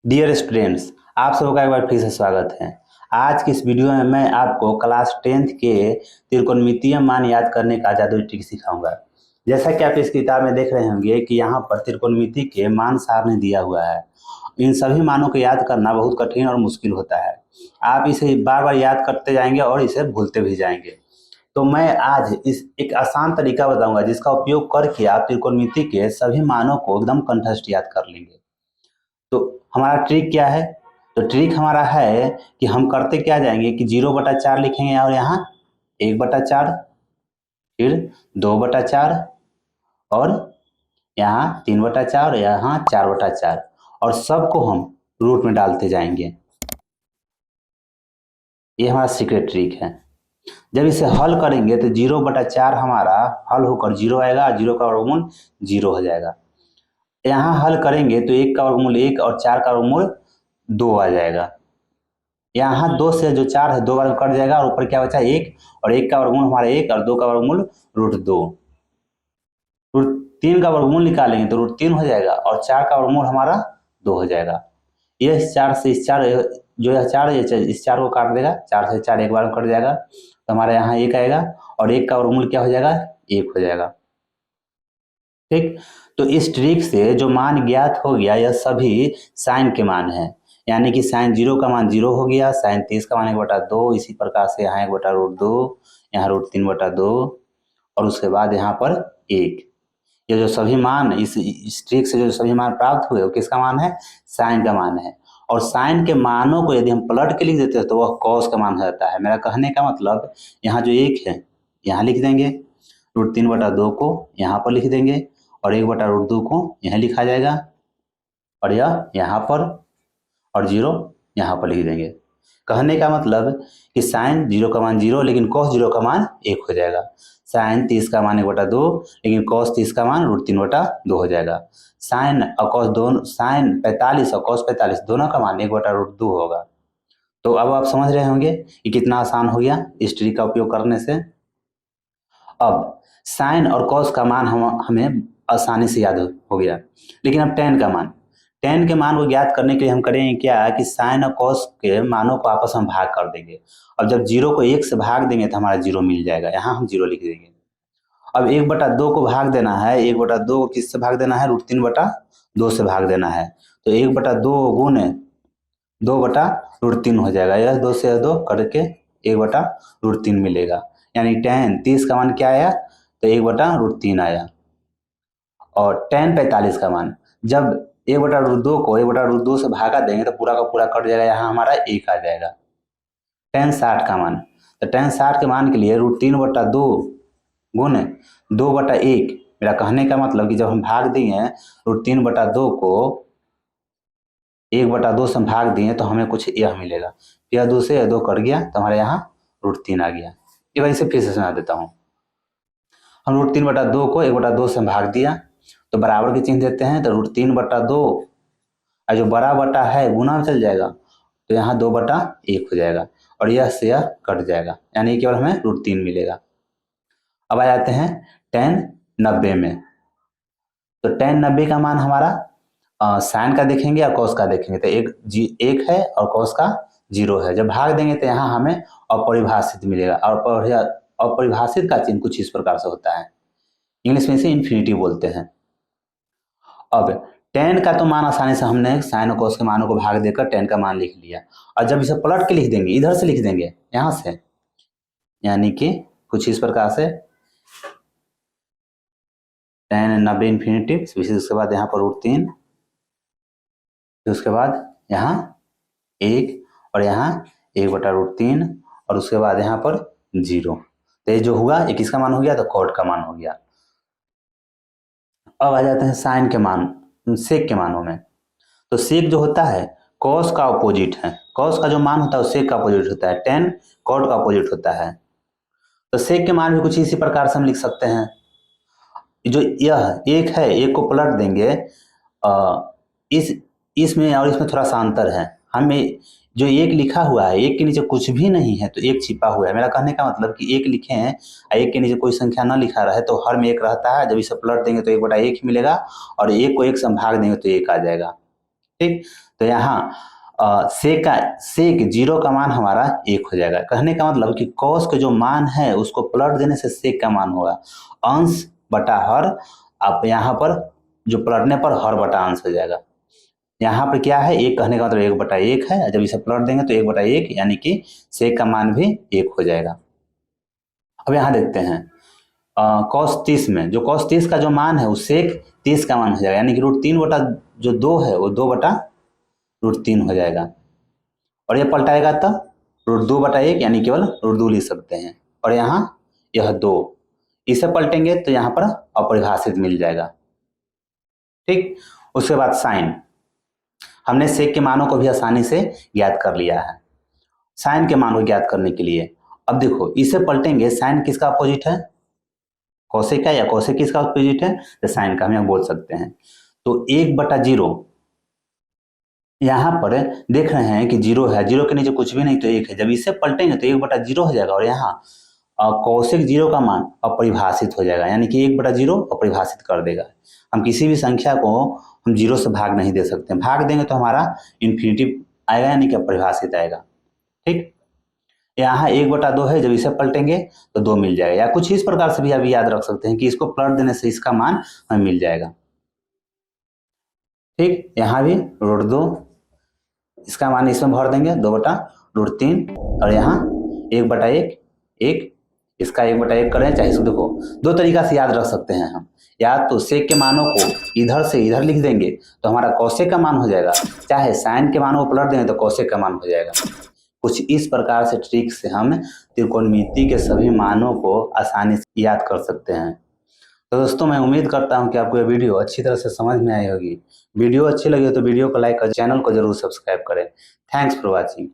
Dear students, आप सबों का एक बार फिर से स्वागत है। आज की इस वीडियो में मैं आपको क्लास 10th के त्रिकोणमितीय मान याद करने का जादुई ट्रिक सिखाऊंगा। जैसा कि आप इस किताब में देख रहे होंगे कि यहाँ पर त्रिकोणमिति के मान सार ने दिया हुआ है। इन सभी मानों को याद करना बहुत कठिन और मुश्किल होता है। आप इसे बार बार याद करते जाएंगे और इसे भूलते भी जाएंगे। तो मैं आज इस एक आसान तरीका बताऊंगा जिसका उपयोग करके आप त्रिकोणमिति के सभी मानों को एकदम कंठस्थ याद कर लेंगे। तो हमारा ट्रिक क्या है? तो ट्रिक हमारा है कि हम करते क्या जाएंगे कि 0/4 लिखेंगे और यहाँ 1/4, फिर 2/4 और यहाँ 3/4, यहाँ 4/4 और सबको हम रूट में डालते जाएंगे। ये हमारा सीक्रेट ट्रिक है। जब इसे हल करेंगे तो 0/4 हमारा हल होकर 0 आएगा और 0 का वर्गमूल 0 हो जाएगा। यहाँ हल करेंगे तो 1 का वर्गमूल 1 और 4 का वर्गमूल 2 आ जाएगा। यहाँ 2 से जो 4 है 2 बार कट जाएगा और ऊपर क्या बचा 1 और 1 का वर्गमूल हमारा 1 और 2 का वर्गमूल √2। √3 का वर्गमूल निकालेंगे तो √3 हो जाएगा और 4 का वर्गमूल हमारा 2 हो जाएगा। ये इस 4 से इस 4 जो यह 4 है इस 4 को काट देगा, 4 से 4 एक बार में कट जाएगा तो हमारे यहाँ 1 आएगा और 1 का वर्गमूल क्या हो जाएगा 1 हो जाएगा। ठीक, तो इस ट्रिक से जो मान ज्ञात हो गया यह सभी साइन के मान है। यानी कि साइन 0 का मान 0 हो गया, साइन 30 का मान 1/2, इसी प्रकार से यहाँ 1/√2, यहाँ √3/2 और उसके बाद यहाँ पर 1। ये जो सभी मान इस ट्रिक से जो सभी मान प्राप्त हुए वो किसका मान है? साइन का मान है। और साइन के मानों को यदि हम पलट के लिख देते हैं तो वह कॉस का मान हो जाता है। मेरा कहने का मतलब यहाँ जो 1 है यहाँ लिख देंगे, √3/2 को यहाँ पर लिख देंगे और 1/√2 को यहाँ लिखा जाएगा और यह यहाँ पर और 0 यहाँ पर लिख देंगे। कहने का मतलब कि साइन 0 का मान 0 लेकिन कॉस 0 का मान 1 हो जाएगा। साइन 30 का मान 1/2 लेकिन कॉस 30 का मान √3/2 हो जाएगा। साइन और कॉस दोनों, साइन 45 और कॉस 45 दोनों का मान 1/√2 होगा। तो अब आप समझ रहे होंगे कि कितना आसान हो गया इस ट्रिक का उपयोग करने से। अब साइन और कॉस का मान हमें आसानी से याद हो गया, लेकिन अब टेन के मान को ज्ञात करने के लिए हम करेंगे क्या कि साइन और कॉस के मानों को आपस में भाग कर देंगे। अब जब 0 को 1 से भाग देंगे तो हमारा 0 मिल जाएगा, यहाँ हम 0 लिख देंगे। अब 1/2 को भाग देना है, 1/2 को किससे भाग देना है? √3/2 से भाग देना है। तो 1/2 गुने 2/√3 हो जाएगा। यह 2 से 2 करके 1/√3 मिलेगा। यानी tan 30 का मान क्या आया? तो 1/√3 आया। और tan 45 का मान जब 1/2 को 1/2 से भागा देंगे तो पूरा का पूरा कट जाएगा, यहाँ हमारा 1 आ जाएगा। tan 60 का मान, तो tan 60 के मान के लिए √3/2 गुने 2/1। मेरा कहने का मतलब कि जब हम भाग दिए √3/2 को 1/2 से भाग दिए तो हमें कुछ यह मिलेगा। यह 2 से 2 कट गया तो हमारे यहाँ √3 आ गया। एक बार इसे फिर से समझा देता हूँ। हम √3/2 को 1/2 से भाग दिया तो बराबर के चिन्ह देते हैं, तो √3/2 और जो बड़ा बटा है गुना में चल जाएगा तो यहाँ 2/1 हो जाएगा और यह से यह कट जाएगा, यानी केवल हमें √3 मिलेगा। अब आ जाते हैं tan 90 में। तो tan 90 का मान हमारा साइन का देखेंगे और कॉस का देखेंगे तो एक है और कॉस का 0 है। जब भाग देंगे तो यहाँ हमें अपरिभाषित मिलेगा और अपरिभाषित का चिन्ह कुछ इस प्रकार से होता है, इंग्लिश में इसे इन्फिनिटी बोलते हैं। अब tan का तो मान आसानी से हमने साइन और कॉस के मानों को भाग देकर tan का मान लिख लिया और जब इसे पलट के लिख देंगे, इधर से लिख देंगे यहाँ से, यानी कि कुछ इस प्रकार से tan 90 इन्फिनिटी, उसके बाद यहाँ पर √3, फिर उसके बाद यहाँ 1 और यहाँ 1/√3 और उसके बाद यहाँ पर 0। तो ये जो हुआ ये किसका मान हो गया? तो कॉट का मान हो गया। अब आ जाते हैं साइन के मान, सेक के मानों में। तो सेक जो होता है कॉस का अपोजिट है। कॉस का जो मान होता है वो सेक का अपोजिट होता है। tan कॉट का अपोजिट होता है। तो सेक के मान भी कुछ इसी प्रकार से हम लिख सकते हैं। जो यह 1 है, 1 को पलट देंगे, इसमें और इसमें थोड़ा सा अंतर है। हमें जो 1 लिखा हुआ है 1 के नीचे कुछ भी नहीं है तो 1 छिपा हुआ है। मेरा कहने का मतलब कि 1 लिखे हैं और 1 के नीचे कोई संख्या न लिखा रहे तो हर में 1 रहता है। जब इसे पलट देंगे तो 1/1 मिलेगा और 1 को 1 से हम भाग देंगे तो 1 आ जाएगा। ठीक, तो यहाँ सेक 0 का मान हमारा 1 हो जाएगा। कहने का मतलब कि कॉस के जो मान है उसको पलट देने से सेक का मान होगा अंश बटा हर। अब यहाँ पर जो पलटने पर हर बटा अंश हो जाएगा। यहाँ पर क्या है, 1 कहने का मतलब 1/1 है। जब इसे पलट देंगे तो 1/1 यानी कि सेक का मान भी 1 हो जाएगा। अब यहाँ देखते हैं कॉस 30 में, जो कॉस 30 का जो मान है वो सेक 30 का मान हो जाएगा, यानी कि √3 बटा जो 2 है वो 2 बटा √3 हो जाएगा। और ये पलटाएगा तब √2/1 यानी केवल √2 लिख सकते हैं। और यहाँ यह 2, इसे पलटेंगे तो यहाँ पर अपरिभाषित मिल जाएगा। ठीक, उसके बाद साइन, हमने सेक के मानों को भी आसानी से ज्ञात कर लिया है। साइन के मान को ज्ञात करने के लिए अब देखो इसे पलटेंगे, साइन किसका अपोजिट है, कोसेक का, या कोसेक किसका अपोजिट है, तो साइन का हम यहाँ बोल सकते हैं। तो 1/0 यहाँ पर देख रहे हैं कि 0 है, 0 के नीचे कुछ भी नहीं तो 1 है। जब इसे पलटेंगे तो 1/0 हो जाएगा। और यहाँ कोसेक 0 का मान अपरिभाषित हो जाएगा, यानी कि 1/0 अपरिभाषित कर देगा। हम किसी भी संख्या को हम 0 से भाग नहीं दे सकते, भाग देंगे तो हमारा इन्फिनिटी आएगा, यानी कि अपरिभाषित आएगा। ठीक, यहाँ 1/2 है, जब इसे पलटेंगे तो 2 मिल जाएगा। या कुछ इस प्रकार से भी आप याद रख सकते हैं कि इसको पलट देने से इसका मान हमें मिल जाएगा। ठीक, यहाँ भी √2, इसका मान इसमें भर देंगे 2/√3। और यहाँ 1/1, 1, इसका 1/1 करें, चाहे इसको देखो 2 तरीका से याद रख सकते हैं हम। या तो सेक के मानों को इधर से इधर लिख देंगे तो हमारा कोसेक का मान हो जाएगा, चाहे साइन के मानों को पलट देंगे तो कोसेक का मान हो जाएगा। कुछ इस प्रकार से ट्रिक से हम त्रिकोणमिति के सभी मानों को आसानी से याद कर सकते हैं। तो दोस्तों मैं उम्मीद करता हूं कि आपको यह वीडियो अच्छी तरह से समझ में आई होगी। वीडियो अच्छी लगी हो तो वीडियो को लाइक और चैनल को जरूर सब्सक्राइब करें। Thanks for watching.